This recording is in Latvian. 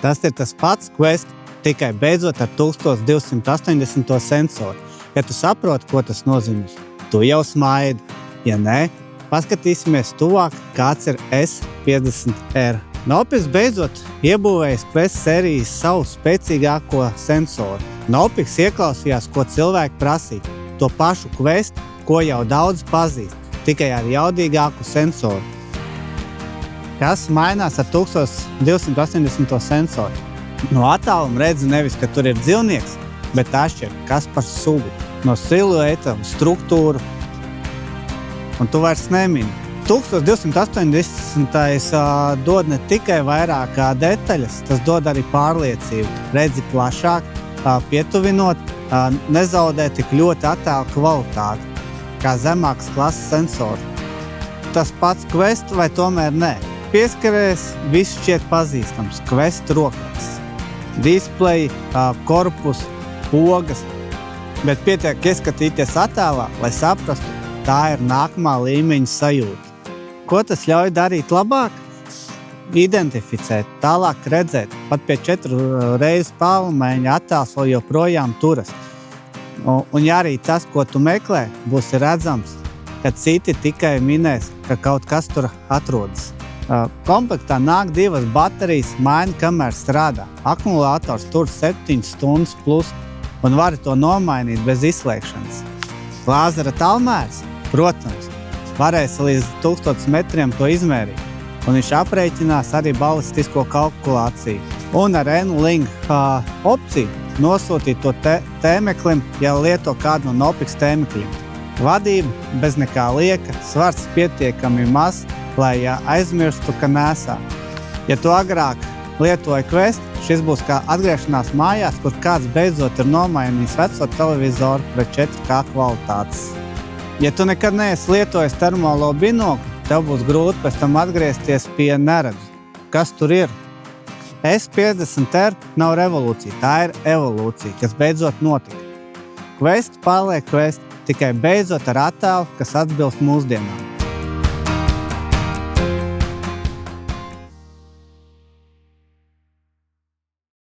Tas ir tas pats Quest, tikai beidzot ar 1280 sensoru. Ja tu saproti, ko tas nozīmē, tu jau smaidi. Ja nē, paskatīsimies tuvāk, kāds ir S50R. Nopix beidzot iebūvējis Quest sērijas savu spēcīgāko sensoru. Nopix ieklausījās, ko cilvēki prasīja. To pašu Quest, ko jau daudz pazīst, tikai ar jaudīgāku sensoru. Kas mainās ar 1280 sensoru? No attāluma redzi nevis, ka tur ir dzīvnieks, bet atšķir, kas par sugu, no silueta, struktūru. Un tu vairs nemini. 1280 dod ne tikai vairāk detaļas, tas dod arī pārliecību. Redzi plašāk, pietuvinot, nezaudē tik ļoti attēlu kvalitāti, kā zemākas klases sensori. Tas pats Quest vai tomēr nē? Pieskaries, viss šķiet pazīstams. Quest rokraksts, displeji, korpus, pogas, bet pietiek ieskatīties attēlā, lai saprastu, tā ir nākamā līmeņa sajūta. Ko tas ļauj darīt labāk? Identificēt, tālāk redzēt, pat pie 4 reizes pālumēņa attēls vēl joprojām turas. Un ja arī tas, ko tu meklē, būs redzams, kad citi tikai minēs, ka kaut kas tur atrodas. Komplektā nāk 2 baterijas, maina, kamēr strādā. Akumulators tur 7 stundas plus un vari to nomainīt bez izslēgšanas. Lāzera tālmērs, protams, varēs līdz 1000 metriem to izmērīt, un viņš aprēķinās arī balistisko kalkulāciju. Un ar N-Link opciju nosūtīt to tēmeklim, ja lieto kādu no Nopix tēmekļiem. Vadība bez nekā lieka, svars pietiekami maz, lai aizmirstu, ka nesā. Ja tu agrāk lietoji Quest, šis būs kā atgriešanās mājās, kur kāds beidzot ir nomainījis veco televizoru pret 4K kvalitātes. Ja tu nekad neesi lietojis termālo binokli, tev būs grūti pēc tam atgriezties pie neredzu. Kas tur ir? S50R nav revolūcija, tā ir evolūcija, kas beidzot notika. Quest paliek Quest, tikai beidzot ar attēlu, kas atbilst mūsdienām.